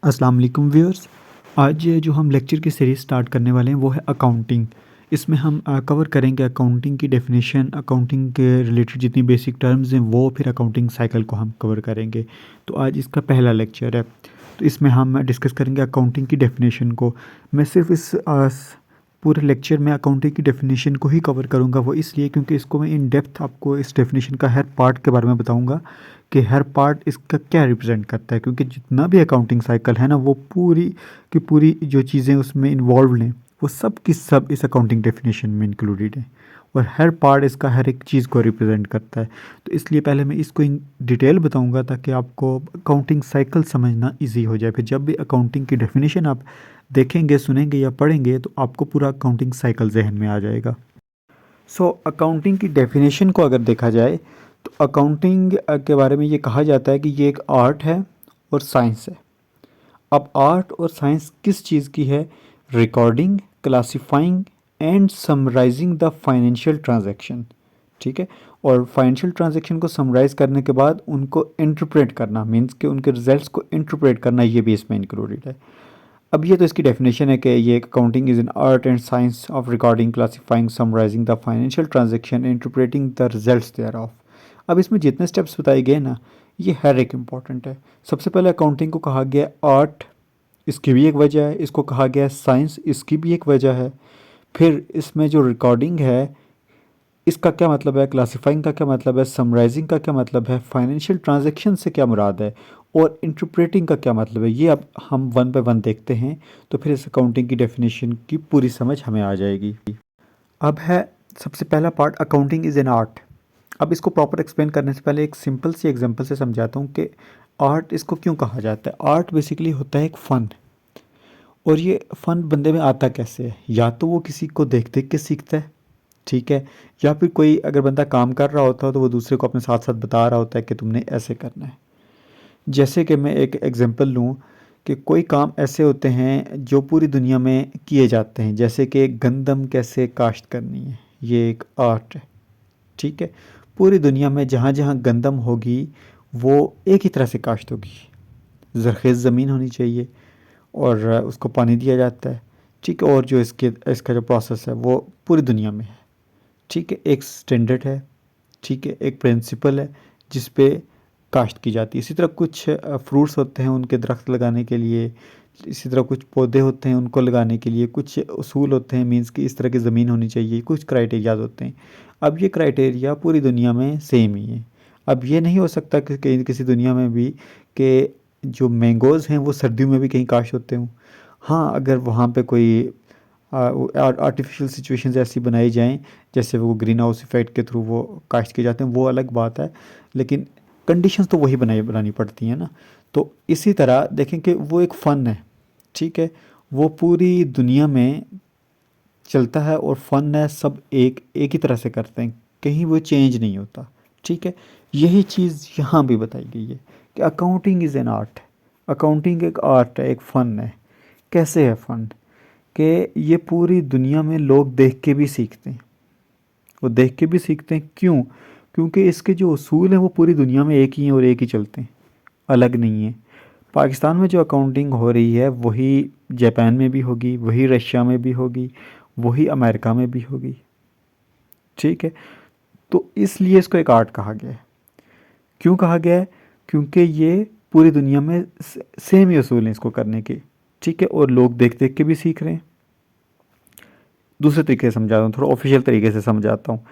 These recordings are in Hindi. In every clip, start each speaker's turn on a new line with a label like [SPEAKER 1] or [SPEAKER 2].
[SPEAKER 1] अस्सलाम वालेकुम व्यूअर्स। आज जो हम लेक्चर की सीरीज़ स्टार्ट करने वाले हैं वो है अकाउंटिंग। इसमें हम कवर करेंगे अकाउंटिंग की डेफिनेशन, अकाउंटिंग के रिलेटेड जितनी बेसिक टर्म्स हैं वो, फिर अकाउंटिंग साइकिल को हम कवर करेंगे। तो आज इसका पहला लेक्चर है, तो इसमें हम डिस्कस करेंगे अकाउंटिंग की डेफिनेशन को। मैं सिर्फ इस पूरे लेक्चर में अकाउंटिंग की डेफिनेशन को ही कवर करूँगा, वो इसलिए क्योंकि इसको मैं इन डेप्थ आपको इस डेफिनेशन का हर पार्ट के बारे में बताऊँगा कि हर पार्ट इसका क्या रिप्रेजेंट करता है। क्योंकि जितना भी अकाउंटिंग साइकिल है ना, वो पूरी की पूरी जो चीज़ें उसमें इन्वॉल्व हैं वो सब की सब इस अकाउंटिंग डेफिनेशन में इंक्लूडेड है, और हर पार्ट इसका हर एक चीज़ को रिप्रेजेंट करता है। तो इसलिए पहले मैं इसको इन डिटेल बताऊंगा ताकि आपको अकाउंटिंग साइकिल समझना इजी हो जाए। फिर जब भी अकाउंटिंग की डेफिनेशन आप देखेंगे, सुनेंगे या पढ़ेंगे तो आपको पूरा अकाउंटिंग साइकिल जहन में आ जाएगा। सो अकाउंटिंग की डेफिनेशन को अगर देखा जाए तो अकाउंटिंग के बारे में ये कहा जाता है कि ये एक आर्ट है और साइंस है। अब आर्ट और साइंस किस चीज़ की है? Recording, classifying and summarising the financial transaction. ठीक है। और फाइनेंशियल ट्रांजैक्शन को समराइज करने के बाद उनको इंटरप्रेट करना, मीन्स कि उनके रिजल्ट्स को इंटरप्रेट करना, ये भी इसमें इंक्लूडेड है। अब ये तो इसकी डेफिनेशन है कि ये accounting is an art and science of recording, classifying, summarising the financial transaction, interpreting the results thereof. अब इसमें जितने स्टेप्स बताए गए ना, ये हर एक इम्पॉर्टेंट है। सबसे पहले अकाउंटिंग को कहा गया आर्ट, इसकी भी एक वजह है। इसको कहा गया साइंस, इसकी भी एक वजह है। फिर इसमें जो रिकॉर्डिंग है इसका क्या मतलब है, क्लासिफाइंग का क्या मतलब है, समराइजिंग का क्या मतलब है, फाइनेंशियल ट्रांजैक्शन से क्या मुराद है, और इंटरप्रेटिंग का क्या मतलब है, ये अब हम वन बाय वन देखते हैं। तो फिर इस अकाउंटिंग की डेफिनेशन की पूरी समझ हमें आ जाएगी। अब है सबसे पहला part, accounting is an art. अब इसको प्रॉपर एक्सप्लेन करने से पहले एक सिंपल सी एग्जांपल से समझाता हूँ कि आर्ट इसको क्यों कहा जाता है। आर्ट बेसिकली होता है एक फ़न, और ये फ़न बंदे में आता कैसे है? या तो वो किसी को देख देख के सीखता है, ठीक है, या फिर कोई अगर बंदा काम कर रहा होता है तो वो दूसरे को अपने साथ साथ बता रहा होता है कि तुमने ऐसे करना है। जैसे कि मैं एक एग्जांपल लूँ कि कोई काम ऐसे होते हैं जो पूरी दुनिया में किए जाते हैं, जैसे कि गंदम कैसे काश्त करनी है, ये एक आर्ट है। ठीक है। पूरी दुनिया में जहाँ जहाँ गंदम होगी वो एक ही तरह से काश्त होगी, ज़रख़ेज़ ज़मीन होनी चाहिए और उसको पानी दिया जाता है। ठीक है। और जो इसका जो प्रोसेस है वो पूरी दुनिया में है। ठीक है। एक स्टैंडर्ड है, ठीक है, एक प्रिंसिपल है जिस पे काश्त की जाती है। इसी तरह कुछ फ्रूट्स होते हैं उनके दरख्त लगाने के लिए, इसी तरह कुछ पौधे होते हैं उनको लगाने के लिए कुछ उसूल होते हैं, मीन्स कि इस तरह की ज़मीन होनी चाहिए, कुछ क्राइटेरियाज होते हैं। अब ये क्राइटेरिया पूरी दुनिया में सेम ही है। अब ये नहीं हो सकता कि कहीं किसी दुनिया में भी कि जो मैंगोज़ हैं वो सर्दियों में भी कहीं काश्त होते हों। हाँ, अगर वहाँ पे कोई आर्टिफिशियल सिचुएशंस ऐसी बनाई जाएँ जैसे वो ग्रीन हाउस इफ़ेक्ट के थ्रू वो काश्त किए जाते हैं, वो अलग बात है, लेकिन कंडीशंस तो वही बनानी पड़ती हैं ना। तो इसी तरह देखें कि वो एक फ़न है, ठीक है, वो पूरी दुनिया में चलता है और फ़न है, सब एक एक ही तरह से करते हैं, कहीं वो चेंज नहीं होता। ठीक है। यही चीज़ यहाँ भी बताई गई है कि accounting is an art. Accounting एक आर्ट है, एक फ़न है। कैसे है फ़न? कि ये पूरी दुनिया में लोग देख के भी सीखते हैं। वो देख के भी सीखते हैं, क्यों? क्योंकि इसके जो उसूल हैं वो पूरी दुनिया में एक ही हैं और एक ही चलते हैं, अलग नहीं है। पाकिस्तान में जो अकाउंटिंग हो रही है वही जापान में भी होगी, वही रशिया में भी होगी, वही अमेरिका में भी होगी। ठीक है। तो इसलिए इसको एक आर्ट कहा गया है। क्यों कहा गया है? क्योंकि ये पूरी दुनिया में सेम ही उसूल हैं इसको करने के। ठीक है। और लोग देख देख के भी सीख रहे हैं। दूसरे तरीके से समझाता हूँ, थोड़ा ऑफिशियल तरीके से समझाता हूँ।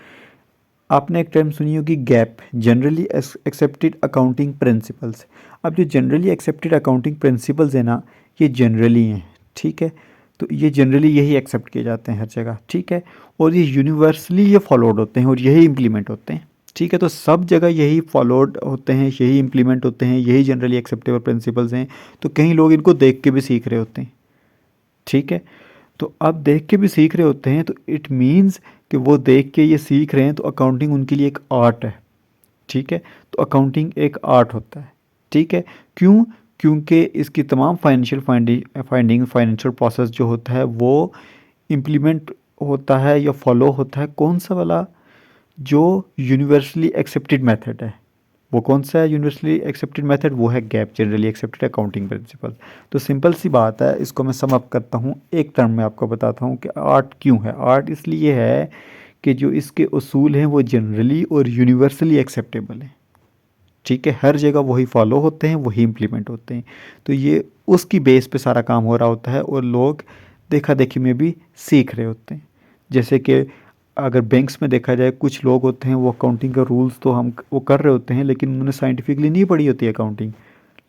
[SPEAKER 1] आपने एक टर्म सुनी होगी gap, generally accepted accounting principles. अब जो जनरली एक्सेप्टेड अकाउंटिंग प्रिंसिपल्स है ना, ये जनरली हैं। ठीक है। तो ये जनरली यही एक्सेप्ट किए जाते हैं हर जगह। ठीक है। और ये यूनिवर्सली ये फॉलोड होते हैं और यही इम्प्लीमेंट होते हैं। ठीक है। तो सब जगह यही फॉलोड होते हैं, यही इम्प्लीमेंट होते हैं, यही जनरली एक्सेप्टेबल प्रिंसिपल्स हैं। तो कई लोग इनको देख के भी सीख रहे होते हैं। ठीक है। तो अब देख के भी सीख रहे होते हैं तो इट मीन्स कि वो देख के ये सीख रहे हैं, तो अकाउंटिंग उनके लिए एक आर्ट है। ठीक है। तो अकाउंटिंग एक आर्ट होता है। ठीक है। क्यों? क्योंकि इसकी तमाम फाइनेंशियल फाइंडिंग, फाइनेंशियल प्रोसेस जो होता है वो इम्प्लीमेंट होता है या फॉलो होता है कौन सा वाला? जो यूनिवर्सली एक्सेप्टेड मेथड है। वो कौन सा है यूनिवर्सली एक्सेप्टेड मेथड? वो है gap, generally accepted accounting principle. तो सिंपल सी बात है, इसको मैं सम अप करता हूँ, एक टर्म में आपको बताता हूँ कि आर्ट क्यों है। आर्ट इसलिए है कि जो इसके उसूल हैं वो जनरली और यूनिवर्सली एक्सेप्टेबल हैं, ठीक है, हर जगह वही फॉलो होते हैं, वही इम्प्लीमेंट होते हैं। तो ये उसकी बेस पे सारा काम हो रहा होता है और लोग देखा देखी में भी सीख रहे होते हैं। जैसे कि अगर बैंक्स में देखा जाए, कुछ लोग होते हैं वो अकाउंटिंग का रूल्स तो हम वो कर रहे होते हैं, लेकिन उन्होंने साइंटिफिकली नहीं पढ़ी होती है अकाउंटिंग,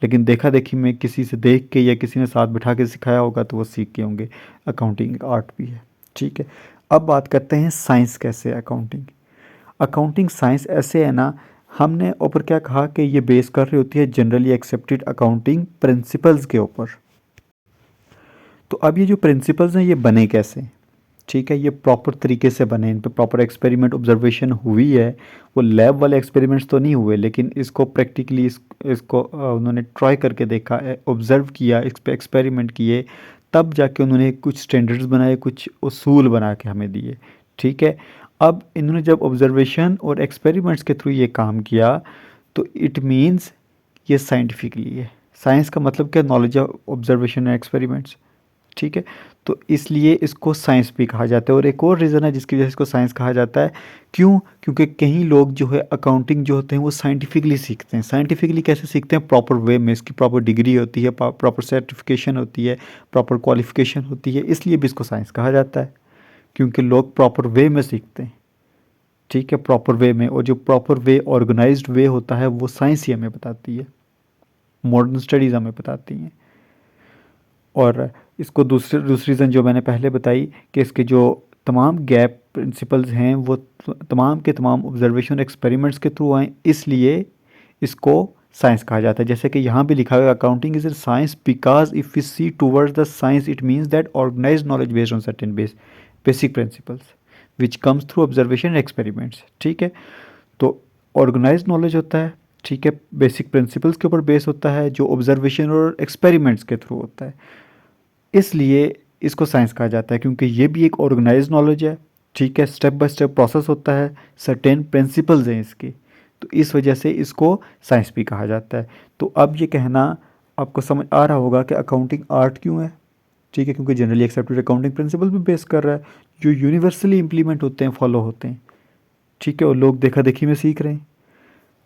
[SPEAKER 1] लेकिन देखा देखी में किसी से देख के या किसी ने साथ बिठा के सिखाया होगा तो वो सीख के होंगे। अकाउंटिंग आर्ट भी है, ठीक है। अब बात करते हैं साइंस कैसे है अकाउंटिंग। अकाउंटिंग साइंस ऐसे है ना, हमने ऊपर क्या कहा कि ये बेस कर रही होती है जनरली एक्सेप्टेड अकाउंटिंग प्रिंसिपल्स के ऊपर। तो अब ये जो प्रिंसिपल्स हैं ये बने कैसे, ठीक है, ये प्रॉपर तरीके से बने, इन पे प्रॉपर एक्सपेरिमेंट ऑब्जर्वेशन हुई है। वो लैब वाले एक्सपेरिमेंट्स तो नहीं हुए, लेकिन इसको प्रैक्टिकली इसको उन्होंने ट्राई करके देखा, ऑब्जर्व किया, इस पे एक्सपेरिमेंट किए, तब जाके उन्होंने कुछ स्टैंडर्ड्स बनाए, कुछ उसूल बना के हमें दिए, ठीक है। अब इन्होंने जब ऑब्जर्वेशन और एक्सपेरिमेंट्स के थ्रू ये काम किया तो इट मीन्स ये साइंटिफिकली है। साइंस का मतलब क्या? Knowledge of observation and experiments, ठीक है। तो इसलिए इसको साइंस भी कहा जाता है। और एक और रीज़न है जिसकी वजह से इसको साइंस कहा जाता है, क्यों? क्योंकि कई लोग जो है अकाउंटिंग जो होते हैं वो साइंटिफिकली सीखते हैं। साइंटिफिकली कैसे सीखते हैं? प्रॉपर वे में, इसकी प्रॉपर डिग्री होती है, प्रॉपर सर्टिफिकेशन होती है, प्रॉपर क्वालिफिकेशन होती है, इसलिए भी इसको साइंस कहा जाता है, क्योंकि लोग प्रॉपर वे में सीखते हैं, ठीक है, प्रॉपर वे में। और जो प्रॉपर वे, ऑर्गेनाइज्ड वे होता है वो साइंस ही हमें बताती है, मॉडर्न स्टडीज़ हमें बताती हैं। और इसको दूसरी रीज़न जो मैंने पहले बताई कि इसके जो तमाम गैप प्रिंसिपल्स हैं वो तमाम के तमाम ऑब्जर्वेशन एक्सपेरिमेंट्स के थ्रू आए, इसलिए इसको साइंस कहा जाता है। जैसे कि यहाँ भी लिखा हुआ है, accounting is a science because if we see towards the science it means that organise knowledge based on certain basic principles which comes through observation experiments, ठीक है। तो ऑर्गेनाइज नॉलेज होता है, ठीक है, बेसिक प्रिंसिपल्स के ऊपर बेस होता है, जो ऑब्जर्वेशन और एक्सपेरिमेंट्स के थ्रू होता है, इसलिए इसको साइंस कहा जाता है, क्योंकि ये भी एक ऑर्गेनाइज नॉलेज है, ठीक है, स्टेप बाय स्टेप प्रोसेस होता है, सर्टेन प्रिंसिपल्स हैं इसके, तो इस वजह से इसको साइंस भी कहा जाता है। तो अब ये कहना आपको समझ आ रहा होगा कि अकाउंटिंग आर्ट क्यों है, ठीक है, क्योंकि जनरली एक्सेप्टेड अकाउंटिंग प्रिंसिपल भी बेस कर रहा है, जो यूनिवर्सली इंप्लीमेंट होते हैं, फॉलो होते हैं, ठीक है, और लोग देखा देखी में सीख रहे हैं,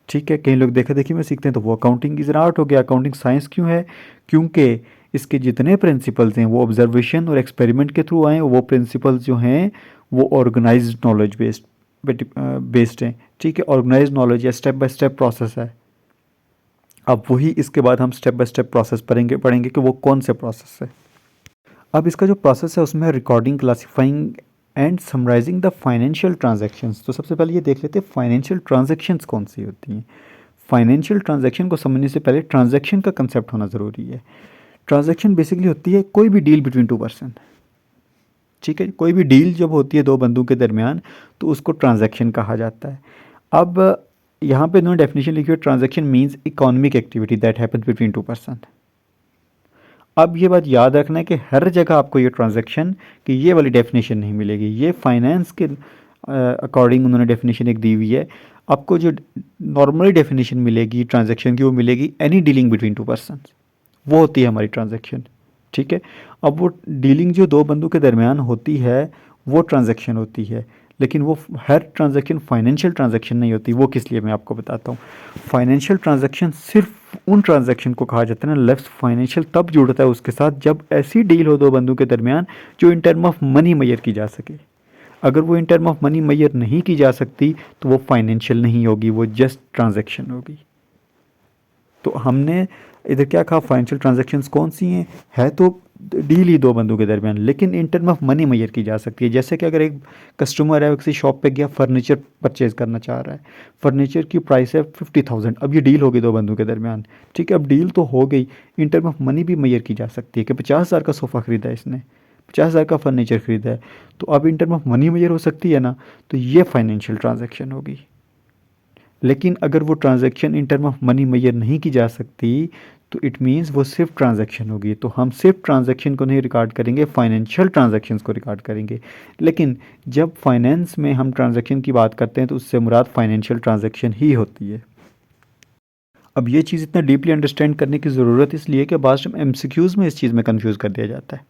[SPEAKER 1] ठीक है, कई लोग देखा देखी में सीखते हैं, तो वो अकाउंटिंग इज एन आर्ट हो गया। अकाउंटिंग साइंस क्यों है? क्योंकि इसके जितने प्रिंसिपल्स हैं वो ऑब्जर्वेशन और एक्सपेरिमेंट के थ्रू आए, वो प्रिंसिपल्स जो हैं वो ऑर्गेनाइज्ड नॉलेज बेस्ड हैं, ठीक है, ऑर्गेनाइज्ड नॉलेज या स्टेप बाय स्टेप प्रोसेस है। अब वही इसके बाद हम स्टेप बाय स्टेप प्रोसेस पढ़ेंगे कि वो कौन से प्रोसेस है। अब इसका जो प्रोसेस है उसमें recording, classifying and summarising the financial transactions. तो सबसे पहले ये देख लेते हैं फाइनेंशियल ट्रांजैक्शंस कौन सी होती हैं। फाइनेंशियल ट्रांजैक्शन को समझने से पहले ट्रांजैक्शन का कंसेप्ट होना ज़रूरी है। ट्रांजैक्शन बेसिकली होती है कोई भी डील बिटवीन टू पर्सन, ठीक है, कोई भी डील जब होती है दो बंदों के दरमियान तो उसको ट्रांजैक्शन कहा जाता है। अब यहाँ पे इन्होंने डेफिनेशन लिखी है, transaction means economic activity that happens between two person. अब ये बात याद रखना है कि हर जगह आपको ये ट्रांजैक्शन की ये वाली डेफिनेशन नहीं मिलेगी, ये फाइनेंस के अकॉर्डिंग उन्होंने डेफिनेशन एक दी हुई है। आपको जो नॉर्मली डेफिनेशन मिलेगी ट्रांजैक्शन की वो मिलेगी any dealing between two person, वो होती है हमारी ट्रांजैक्शन, ठीक है। अब वो डीलिंग जो दो बंदों के दरमियान होती है वो ट्रांजैक्शन होती है, लेकिन वो हर ट्रांजैक्शन फाइनेंशियल ट्रांजैक्शन नहीं होती। वो किस लिए मैं आपको बताता हूँ। फाइनेंशियल ट्रांजैक्शन सिर्फ उन ट्रांजैक्शन को कहा जाता है ना, लेफ्ट फाइनेंशियल तब जुड़ता है उसके साथ जब ऐसी डील हो दो बंदों के दरमियान जो in term of money Maihar की जा सके। अगर वो इन टर्म ऑफ मनी मैयर नहीं की जा सकती तो वो फाइनेंशियल नहीं होगी, वो जस्ट ट्रांजैक्शन होगी। तो हमने इधर क्या कहा, फाइनेंशियल ट्रांजैक्शंस कौन सी हैं, है तो डील ही दो बंदों के दरमियान, लेकिन इन टर्म ऑफ मनी मैयर की जा सकती है। जैसे कि अगर एक कस्टमर है वो किसी शॉप पे गया, फर्नीचर परचेज करना चाह रहा है, फर्नीचर की प्राइस है 50,000, अब ये डील होगी दो बंदों के दरमियान, ठीक है, अब डील तो हो गई, इन टर्म ऑफ मनी भी मैयर की जा सकती है कि 50,000 का सोफ़ा ख़रीदा है इसने, 50,000 का फर्नीचर ख़रीदा है, तो अब इन टर्म ऑफ मनी मैयर हो सकती है ना, तो ये फाइनेंशियल ट्रांजैक्शन होगी। लेकिन अगर वो transaction in term of money measure नहीं की जा सकती तो इट मीन्स वो सिर्फ ट्रांजैक्शन होगी। तो हम सिर्फ ट्रांजैक्शन को नहीं रिकॉर्ड करेंगे, फाइनेंशियल ट्रांजैक्शंस को रिकॉर्ड करेंगे। लेकिन जब फाइनेंस में हम ट्रांजैक्शन की बात करते हैं तो उससे मुराद फाइनेंशियल ट्रांजैक्शन ही होती है। अब ये चीज़ इतना डीपली अंडरस्टैंड करने की ज़रूरत इसलिए है कि बाद में एमसीक्यूज़ में इस चीज़ में कंफ्यूज कर दिया जाता है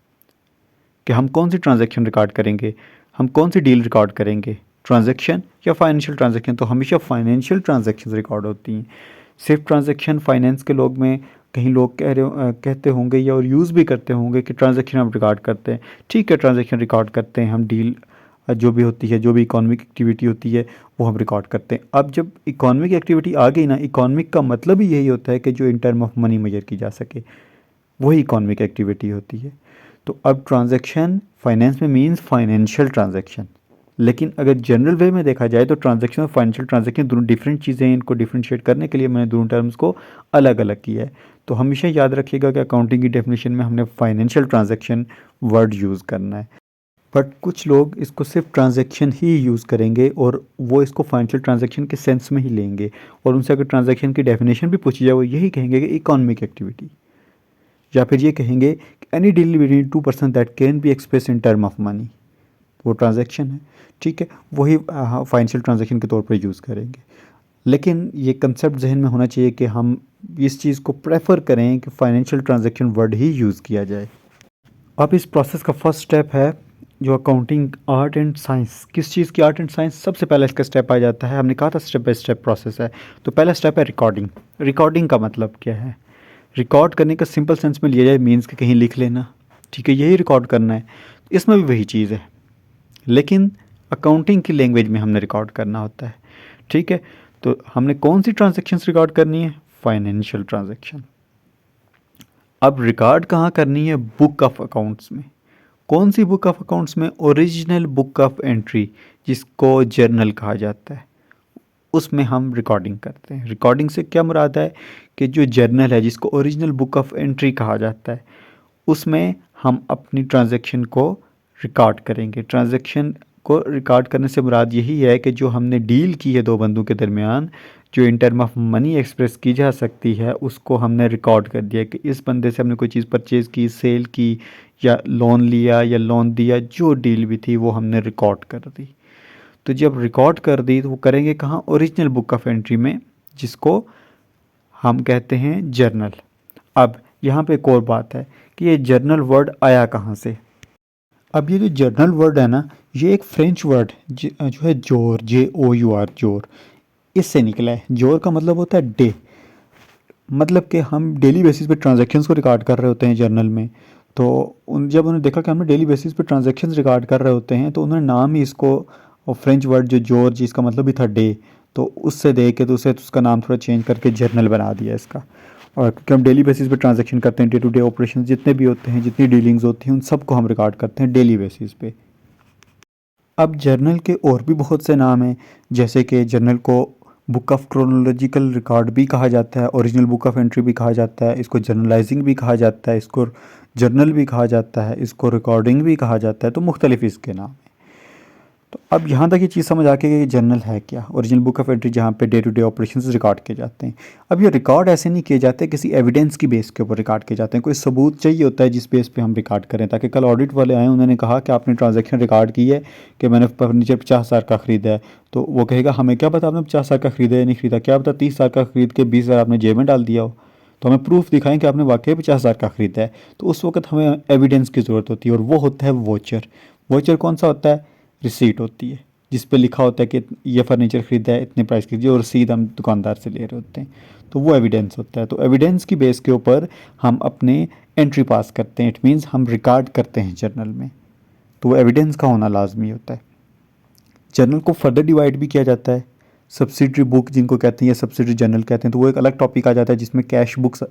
[SPEAKER 1] कि हम कौन सी ट्रांजैक्शन रिकॉर्ड करेंगे, हम कौन सी डील रिकॉर्ड करेंगे, ट्रांजैक्शन या फाइनेंशियल ट्रांजैक्शन। तो हमेशा फाइनेंशियल ट्रांजैक्शन रिकॉर्ड होती हैं। सिर्फ ट्रांजैक्शन फाइनेंस के लोग में कहीं लोग कहते होंगे या और यूज़ भी करते होंगे कि ट्रांजैक्शन हम रिकॉर्ड करते हैं। ठीक है, ट्रांजैक्शन रिकॉर्ड करते हैं हम, डील जो भी होती है, जो भी इकोनॉमिक एक्टिविटी होती है वो हम रिकॉर्ड करते हैं। अब जब इकोनॉमिक एक्टिविटी आ गई ना, इकोनॉमिक का मतलब ही यही होता है कि जो in term of money measure की जा सके, वही इकोनॉमिक एक्टिविटी होती है। तो अब ट्रांजैक्शन फाइनेंस में मीन्स फाइनेंशियल ट्रांजैक्शन, लेकिन अगर जनरल वे में देखा जाए तो ट्रांजैक्शन और फाइनेंशियल ट्रांजैक्शन दोनों डिफरेंट चीज़ें हैं। इनको डिफ्रेंशिएट करने के लिए मैंने दोनों टर्म्स को अलग अलग किया है। तो हमेशा याद रखिएगा कि अकाउंटिंग की डेफिनेशन में हमने फाइनेंशियल ट्रांजैक्शन वर्ड यूज़ करना है। बट कुछ लोग इसको सिर्फ ट्रांजैक्शन ही यूज़ करेंगे और वो इसको फाइनेंशियल ट्रांजैक्शन के सेंस में ही लेंगे, और उनसे अगर ट्रांजैक्शन की डेफिनेशन भी पूछी जाए वो यही कहेंगे कि इकोनॉमिक एक्टिविटी, या फिर ये कहेंगे कि any deal between two person that can be express in term of money, वो ट्रांजैक्शन है। ठीक है, वही फाइनेंशियल ट्रांजैक्शन के तौर पर यूज़ करेंगे। लेकिन ये कंसेप्ट जहन में होना चाहिए कि हम इस चीज़ को प्रेफर करें कि फाइनेंशियल ट्रांजैक्शन वर्ड ही यूज़ किया जाए। अब इस प्रोसेस का फर्स्ट स्टेप है जो अकाउंटिंग आर्ट एंड साइंस। किस चीज़ की आर्ट एंड साइंस? सबसे पहले इसका स्टेप आ जाता है, हमने कहा था स्टेप बाय स्टेप प्रोसेस है। तो पहला स्टेप है रिकॉर्डिंग। रिकॉर्डिंग का मतलब क्या है? रिकॉर्ड करने का सिंपल सेंस में लिया जाए मीन्स कि कहीं लिख लेना। ठीक है, यही रिकॉर्ड करना है। इसमें भी वही चीज़ है, लेकिन अकाउंटिंग की लैंग्वेज में हमने रिकॉर्ड करना होता है। ठीक है, तो हमने कौन सी ट्रांजैक्शंस रिकॉर्ड करनी है? Financial transaction. अब रिकॉर्ड कहाँ करनी है? बुक ऑफ अकाउंट्स में। कौन सी बुक ऑफ अकाउंट्स में? ओरिजिनल बुक ऑफ एंट्री, जिसको जर्नल कहा जाता है, उसमें हम रिकॉर्डिंग करते हैं। रिकॉर्डिंग से क्या मुराद है कि जो जर्नल है, जिसको ओरिजिनल बुक ऑफ एंट्री कहा जाता है, उसमें हम अपनी ट्रांजैक्शन को रिकॉर्ड करेंगे। ट्रांजैक्शन को रिकॉर्ड करने से मुराद यही है कि जो हमने डील की है दो बंदों के दरमियान, जो in term of money express की जा सकती है, उसको हमने रिकॉर्ड कर दिया कि इस बंदे से हमने कोई चीज़ परचेज़ की, सेल की, या लोन लिया या लोन दिया, जो डील भी थी वो हमने रिकॉर्ड कर दी। तो जब रिकॉर्ड कर दी तो वो करेंगे कहाँ? ओरिजिनल बुक ऑफ एंट्री में, जिसको हम कहते हैं जर्नल। अब यहाँ पे एक और बात है कि ये जर्नल वर्ड आया कहाँ से? अब ये जो जर्नल वर्ड है ना, ये एक फ्रेंच वर्ड जो है जोर, JOUR, जोर, इससे निकला है। जोर का मतलब होता है डे, मतलब कि हम डेली बेसिस पे ट्रांजैक्शंस को रिकॉर्ड कर रहे होते हैं जर्नल में। तो जब उन्होंने देखा कि हमने डेली बेसिस पे ट्रांजैक्शंस रिकॉर्ड कर रहे होते हैं, तो उन्होंने नाम ही इसको, और फ्रेंच वर्ड जो जोर, जिसका मतलब भी था डे, तो उससे दे के तो उसका नाम थोड़ा चेंज करके जर्नल बना दिया इसका। और क्योंकि हम डेली बेसिस पे ट्रांजैक्शन करते हैं, डे टू डे ऑपरेशन जितने भी होते हैं, जितनी डीलिंग्स होती हैं, उन सबको हम रिकॉर्ड करते हैं डेली बेसिस पे। अब जर्नल के और भी बहुत से नाम हैं, जैसे कि जर्नल को बुक ऑफ क्रोनोलॉजिकल रिकॉर्ड भी कहा जाता है, ओरिजिनल बुक ऑफ एंट्री भी कहा जाता है, इसको जर्नलाइजिंग भी कहा जाता है, इसको जर्नल भी कहा जाता है, इसको रिकॉर्डिंग भी कहा जाता है। तो मुख्तलिफ इसके नाम हैं। तो अब यहाँ तक ये चीज़ समझ आ गई कि जर्नल है क्या? ओरिजिनल बुक ऑफ एंट्री, जहाँ पे day to day operations record किए जाते हैं। अब ये रिकॉर्ड ऐसे नहीं किए जाते, किसी एविडेंस की बेस के ऊपर रिकॉर्ड किए जाते हैं। कोई सबूत चाहिए होता है जिस बेस पे हम रिकॉर्ड करें, ताकि कल ऑडिट वाले आए, उन्होंने कहा कि आपने ट्रांजैक्शन रिकॉर्ड की है कि मैंने फर्नीचर 50,000 का ख़रीदा है, तो वो कहेगा हमें क्या पता आपने 50,000 का ख़रीदा या नहीं ख़रीदा, क्या पता 30,000 का ख़रीद के 20,000 आपने जेब में डाल दिया हो। तो हमें प्रूफ दिखाएं कि आपने वाकई 50,000 का ख़रीदा है। तो उस वक्त हमें एविडेंस की ज़रूरत होती है, और वो होता है वोचर। वोचर कौन सा होता है? रिसीट होती है, जिस पे लिखा होता है कि ये फर्नीचर ख़रीदा है इतने प्राइस की, जो रसीद हम दुकानदार से ले रहे होते हैं। तो वो एविडेंस होता है। तो एविडेंस की बेस के ऊपर हम अपने एंट्री पास करते हैं। इट मीन्स हम रिकॉर्ड करते हैं जर्नल में, तो वो एविडेंस का होना लाजमी होता है। जर्नल को फर्दर डिवाइड भी किया जाता है। सब्सिडरी बुक जिनको कहते हैं, या सब्सिडरी जर्नल कहते हैं, तो वो एक अलग टॉपिक आ जाता है, जिसमें कैश बुक्स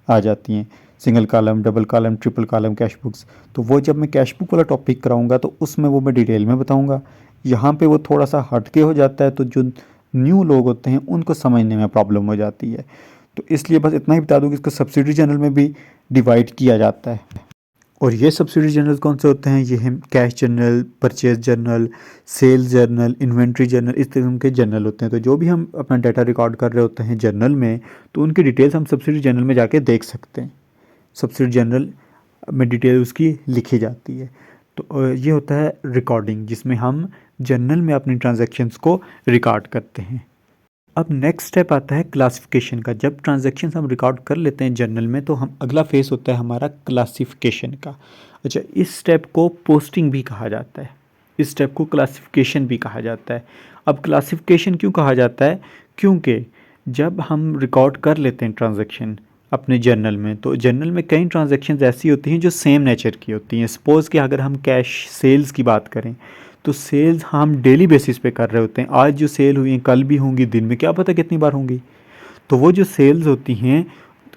[SPEAKER 1] आ जाती हैं, single column, double column, triple column cash books. तो वो जब मैं कैश बुक वाला टॉपिक कराऊंगा तो उसमें वो मैं डिटेल में बताऊंगा। यहाँ पे वो थोड़ा सा हटके हो जाता है, तो जो न्यू लोग होते हैं उनको समझने में प्रॉब्लम हो जाती है। तो इसलिए बस इतना ही बता दूँ कि इसको सब्सिडरी जर्नल में भी डिवाइड किया जाता है। और ये सब्सिडरी जर्नल कौन से होते हैं? ये हैं cash journal, purchase journal, sales journal, inventory journal, इस तरह के जर्नल होते हैं। तो जो भी हम अपना डाटा रिकॉर्ड कर रहे होते हैं जर्नल में, तो उनकी डिटेल्स हम सब्सिडरी जर्नल में जाके देख सकते हैं। सब्सिडरी जर्नल में डिटेल उसकी लिखी जाती है। तो ये होता है रिकॉर्डिंग, जिसमें हम जर्नल में अपनी ट्रांजैक्शंस को रिकॉर्ड करते हैं। अब नेक्स्ट स्टेप आता है क्लासिफिकेशन का। जब ट्रांजैक्शन हम रिकॉर्ड कर लेते हैं जर्नल में, तो हम अगला फेस होता है हमारा क्लासिफिकेशन का। अच्छा, इस स्टेप को पोस्टिंग भी कहा जाता है, इस स्टेप को क्लासिफिकेशन भी कहा जाता है। अब क्लासिफिकेशन क्यों कहा जाता है? क्योंकि जब हम रिकॉर्ड कर लेते हैं ट्रांजैक्शन अपने जर्नल में, तो जर्नल में कई ट्रांजैक्शंस ऐसी होती हैं जो सेम नेचर की होती हैं। सपोज़ कि अगर हम कैश सेल्स की बात करें, तो सेल्स हम डेली बेसिस पे कर रहे होते हैं। आज जो सेल हुई हैं कल भी होंगी, दिन में क्या पता कितनी बार होंगी। तो वो जो सेल्स होती हैं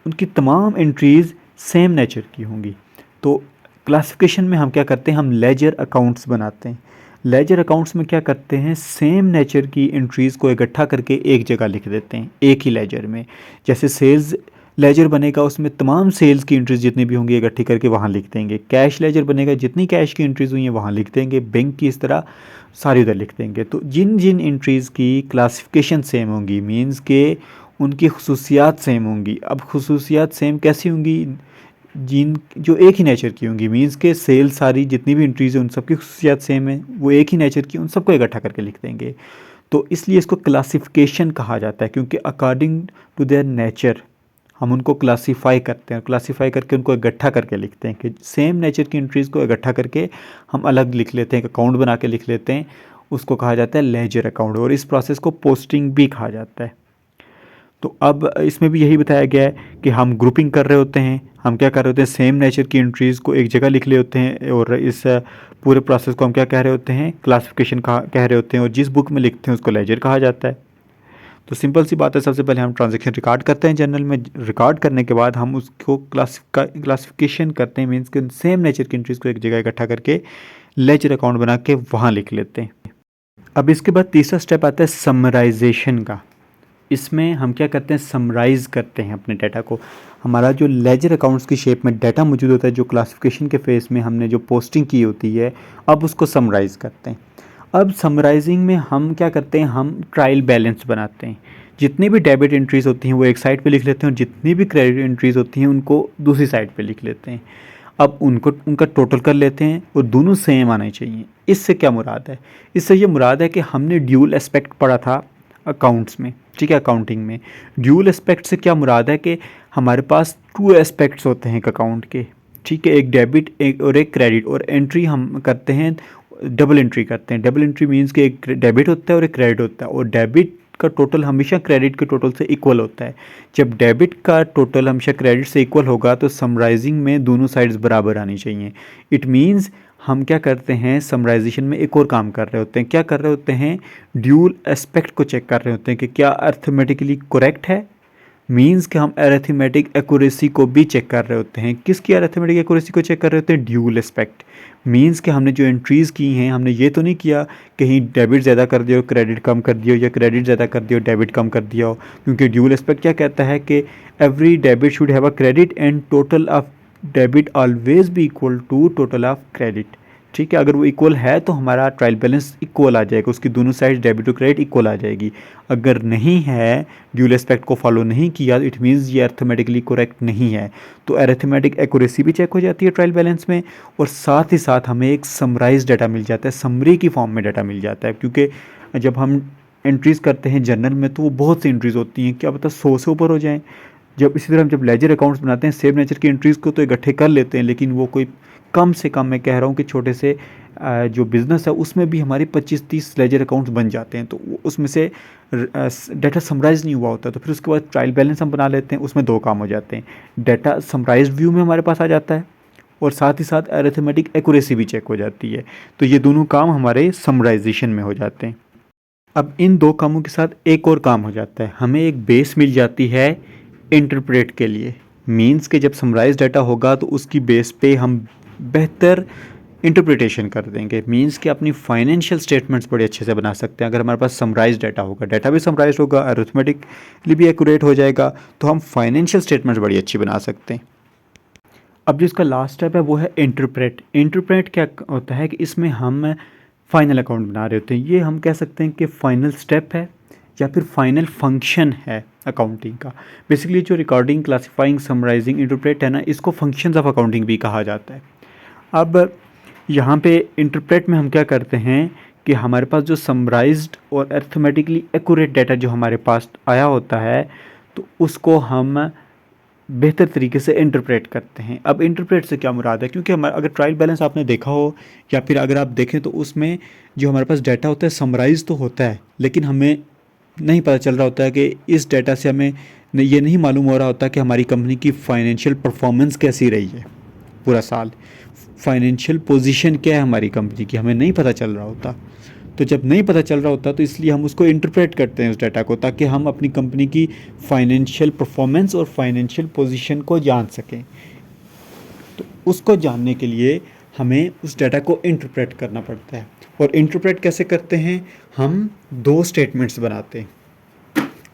[SPEAKER 1] उनकी तमाम एंट्रीज़ सेम नेचर की होंगी। तो क्लासिफिकेशन में हम क्या करते हैं, हम लेजर अकाउंट्स बनाते हैं। लेजर अकाउंट्स में क्या करते हैं, सेम नेचर की एंट्रीज़ को इकट्ठा करके एक जगह लिख देते हैं, एक ही लेजर में। जैसे सेल्स लेजर बनेगा, उसमें तमाम सेल्स की एंट्रीज जितनी भी होंगी इकट्ठी करके वहाँ लिख देंगे। कैश लेजर बनेगा, जितनी कैश की एंट्रीज हुई हैं वहाँ लिख देंगे। बैंक की इस तरह सारी उधर लिख देंगे। तो जिन जिन एंट्रीज़ की क्लासिफिकेशन सेम होंगी, मीन्स के उनकी खसूसियात सेम होंगी। अब खसूसियात सेम कैसी होंगी, जिन जो एक ही नेचर की होंगी, मीन्स के सेल सारी जितनी भी एंट्रीज हैं उन सबकी खसूसियात सेम है, वो एक ही नेचर की, उन सबको इकट्ठा करके लिख देंगे। तो इसलिए इसको क्लासिफिकेशन कहा जाता है, क्योंकि अकॉर्डिंग टू देयर नेचर हम उनको क्लासीफाई करते हैं। क्लासीफाई करके उनको इकट्ठा करके लिखते हैं कि सेम नेचर की एंट्रीज़ को इकट्ठा करके हम अलग लिख लेते हैं, अकाउंट बना के लिख लेते हैं। उसको कहा जाता है लेजर अकाउंट, और इस प्रोसेस को पोस्टिंग भी कहा जाता है। तो अब इसमें भी यही बताया गया है कि हम ग्रुपिंग कर रहे होते हैं। हम क्या कर रहे होते हैं, सेम नेचर की एंट्रीज़ को एक जगह लिख ले होते हैं, और इस पूरे प्रोसेस को हम क्या कह रहे होते हैं, क्लासिफिकेशन कह रहे होते हैं। और जिस बुक में लिखते हैं उसको लेजर कहा जाता है। तो सिंपल सी बात है, सबसे पहले हम ट्रांजैक्शन रिकॉर्ड करते हैं जर्नल में। रिकॉर्ड करने के बाद हम उसको क्लासिफिकेशन करते हैं, मीन्स कि सेम नेचर की एंट्रीज़ को एक जगह इकट्ठा करके लेजर अकाउंट बना के वहाँ लिख लेते हैं। अब इसके बाद तीसरा स्टेप आता है समराइजेशन का। इसमें हम क्या करते हैं, समराइज़ करते हैं अपने डाटा को। हमारा जो लेजर अकाउंट्स की शेप में डाटा मौजूद होता है, जो क्लासिफिकेशन के फेस में हमने जो पोस्टिंग की होती है, अब उसको समराइज़ करते हैं। अब समराइजिंग में हम क्या करते हैं, हम ट्रायल बैलेंस बनाते हैं। जितनी भी डेबिट एंट्रीज़ होती हैं वो एक साइड पे लिख लेते हैं, और जितनी भी क्रेडिट एंट्रीज़ होती हैं उनको दूसरी साइड पे लिख लेते हैं। अब उनको उनका टोटल कर लेते हैं, और दोनों सेम आने चाहिए। इससे क्या मुराद है, इससे ये मुराद है कि हमने ड्यूल एस्पेक्ट पढ़ा था अकाउंट्स में, ठीक है, अकाउंटिंग में। ड्यूल एस्पेक्ट से क्या मुराद है कि हमारे पास टू एस्पेक्ट्स होते हैं एक अकाउंट के, ठीक है, एक डेबिट और एक क्रेडिट। और एंट्री हम करते हैं, डबल एंट्री करते हैं। डबल एंट्री मीन्स कि एक डेबिट होता है और एक क्रेडिट होता है, और डेबिट का टोटल हमेशा क्रेडिट के टोटल से इक्वल होता है। जब डेबिट का टोटल हमेशा क्रेडिट से इक्वल होगा तो समराइजिंग में दोनों साइड्स बराबर आनी चाहिए। इट मीन्स हम क्या करते हैं, समराइजेशन में एक और काम कर रहे होते हैं। क्या कर रहे होते हैं, ड्यूल एस्पेक्ट को चेक कर रहे होते हैं कि क्या अर्थमेटिकली करेक्ट है। मीन्स कि हम अरिथमेटिक एक्यूरेसी को भी चेक कर रहे होते हैं। किसकी अरिथमेटिक एक्यूरेसी को चेक कर रहे होते हैं, ड्यूल एस्पेक्ट। मीन्स कि हमने जो एंट्रीज़ की हैं, हमने ये तो नहीं किया कहीं डेबिट ज़्यादा कर दिया हो क्रेडिट कम कर दिया हो, या क्रेडिट ज़्यादा कर दिया हो डेबिट कम कर दिया हो। क्योंकि ड्यूल एस्पेक्ट क्या कहता है कि every debit should have a credit and total of debit always भी equal to total of credit, ठीक है। अगर वो इक्वल है तो हमारा ट्रायल बैलेंस इक्वल आ जाएगा, उसकी दोनों साइड डेबिट और क्रेडिट इक्वल आ जाएगी। अगर नहीं है, ड्यूल एस्पेक्ट को फॉलो नहीं किया, इट मीन्स ये अर्थमेटिकली करेक्ट नहीं है। तो अरिथमेटिक एक्यूरेसी भी चेक हो जाती है ट्रायल बैलेंस में, और साथ ही साथ हमें एक समराइज डाटा मिल जाता है, समरी की फॉर्म में डाटा मिल जाता है। क्योंकि जब हम एंट्रीज़ करते हैं जर्नल में तो वो बहुत सी एंट्रीज़ होती हैं, क्या पता 100 से ऊपर हो जाएँ। जब इसी तरह हम जब लेजर अकाउंट्स बनाते हैं, सेम नेचर की एंट्रीज़ को तो इकट्ठे कर लेते हैं, लेकिन वो कोई कम से कम, मैं कह रहा हूँ कि छोटे से जो बिज़नेस है उसमें भी हमारे 25-30 लेजर अकाउंट्स बन जाते हैं। तो उसमें से डाटा समराइज़ नहीं हुआ होता, तो फिर उसके बाद ट्रायल बैलेंस हम बना लेते हैं। उसमें दो काम हो जाते हैं, डाटा समराइज्ड व्यू में हमारे पास आ जाता है, और साथ ही साथ अरिथमेटिक एक्यूरेसी भी चेक हो जाती है। तो ये दोनों काम हमारे समराइजेशन में हो जाते हैं। अब इन दो कामों के साथ एक और काम हो जाता है, हमें एक बेस मिल जाती है इंटरप्रेट के लिए। मीन्स के जब समराइज डाटा होगा तो उसकी बेस पे हम बेहतर इंटरप्रिटेशन कर देंगे। मीन्स कि अपनी फाइनेंशियल स्टेटमेंट्स बड़े अच्छे से बना सकते हैं अगर हमारे पास समराइज डाटा होगा। डाटा भी समराइज होगा, अरिथमेटिकली भी एक्यूरेट हो जाएगा, तो हम फाइनेंशियल स्टेटमेंट्स बड़ी अच्छी बना सकते हैं। अब जो इसका लास्ट स्टेप है वो है इंटरप्रेट। इंटरप्रेट क्या होता है कि इसमें हम फाइनल अकाउंट बना रहे होते हैं। ये हम कह सकते हैं कि फाइनल स्टेप है या फिर फाइनल फंक्शन है अकाउंटिंग का। बेसिकली जो रिकॉर्डिंग, क्लासिफाइंग, समराइजिंग, इंटरप्रेट है ना, इसको फंक्शंस ऑफ अकाउंटिंग भी कहा जाता है। अब यहाँ पे इंटरप्रेट में हम क्या करते हैं कि हमारे पास जो समराइज्ड और अर्थमेटिकली एक्यूरेट डाटा जो हमारे पास आया होता है तो उसको हम बेहतर तरीके से इंटरप्रेट करते हैं। अब इंटरप्रेट से क्या मुराद है, क्योंकि हमारा अगर ट्रायल बैलेंस आपने देखा हो या फिर अगर आप देखें तो उसमें जो हमारे पास डाटा होता है समराइज तो होता है, लेकिन हमें नहीं पता चल रहा होता है कि इस डाटा से हमें ये नहीं मालूम हो रहा होता कि हमारी कंपनी की फाइनेंशियल परफॉर्मेंस कैसी रही है पूरा साल, फाइनेंशियल पोजीशन क्या है हमारी कंपनी की, हमें नहीं पता चल रहा होता। तो जब नहीं पता चल रहा होता तो इसलिए हम उसको इंटरप्रेट करते हैं उस डाटा को, ताकि हम अपनी कंपनी की फाइनेंशियल परफॉर्मेंस और फाइनेंशियल पोजीशन को जान सकें। तो उसको जानने के लिए हमें उस डाटा को इंटरप्रेट करना पड़ता है। और इंटरप्रेट कैसे करते हैं, हम दो स्टेटमेंट्स बनाते हैं।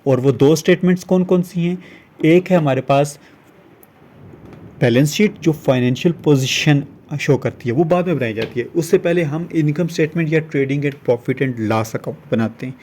[SPEAKER 1] और वो दो स्टेटमेंट्स कौन कौन सी हैं, एक है हमारे पास बैलेंस शीट जो फाइनेंशियल पोजीशन शो करती है, वो बाद में बनाई जाती है। उससे पहले हम इनकम स्टेटमेंट या trading and profit and loss account बनाते हैं।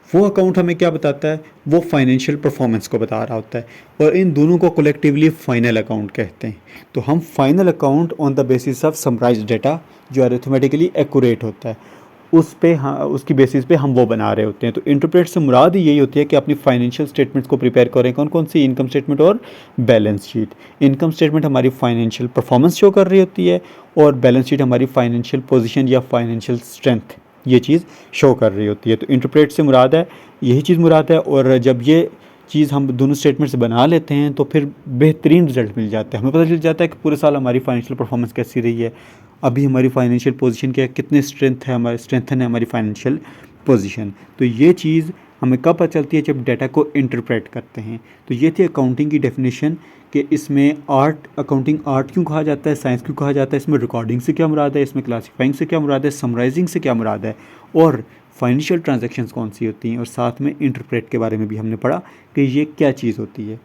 [SPEAKER 1] वो अकाउंट हमें क्या बताता है, वो फाइनेंशियल परफॉर्मेंस को बता रहा होता है, और इन दोनों को कलेक्टिवली फाइनल अकाउंट कहते हैं। तो हम final account on the basis of summarised data जो अरिथमेटिकली एक्यूरेट होता है उस पे उसकी बेसिस पे हम वो बना रहे होते हैं। तो इंटरप्रेट से मुराद यही होती है कि अपनी फाइनेंशियल स्टेटमेंट्स को प्रिपेयर करें। कौन कौन सी, इनकम स्टेटमेंट और बैलेंस शीट। इनकम स्टेटमेंट हमारी फाइनेंशियल परफॉर्मेंस शो कर रही होती है और बैलेंस शीट हमारी फाइनेंशियल पोजीशन या फाइनेंशियल स्ट्रेंथ ये चीज़ शो कर रही होती है। तो इंटरप्रेट से मुराद है यही चीज़ मुराद है। और जब ये चीज़ हम दोनों स्टेटमेंट्स बना लेते हैं तो फिर बेहतरीन रिजल्ट मिल जाता है। हमें पता चल जाता है कि पूरे साल हमारी फाइनेंशियल परफॉर्मेंस कैसी रही है, अभी हमारी फाइनेंशियल पोजीशन क्या है, कितने स्ट्रेंथन है हमारी फाइनेंशियल पोजीशन। तो ये चीज़ हमें कब पता चलती है, जब डाटा को इंटरप्रेट करते हैं। तो ये थी अकाउंटिंग की डेफिनेशन कि इसमें अकाउंटिंग आर्ट क्यों कहा जाता है, साइंस क्यों कहा जाता है, इसमें रिकॉर्डिंग से क्या मुराद है, इसमें क्लासीफाइंग से क्या मुराद है, समराइजिंग से क्या मुराद है, और फाइनेंशियल ट्रांजैक्शंस कौन सी होती हैं, और साथ में इंटरप्रेट के बारे में भी हमने पढ़ा कि ये क्या चीज़ होती है।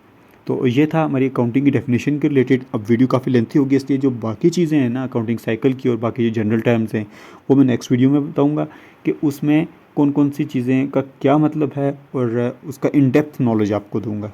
[SPEAKER 1] तो ये था हमारी अकाउंटिंग की डेफिनेशन के रिलेटेड। अब वीडियो काफ़ी लेंथी होगी, इसलिए जो बाकी चीज़ें हैं ना अकाउंटिंग साइकिल की और बाकी जो जनरल टर्म्स हैं वो मैं नेक्स्ट वीडियो में बताऊंगा कि उसमें कौन कौन सी चीज़ें का क्या मतलब है, और उसका इन डेप्थ नॉलेज आपको दूंगा।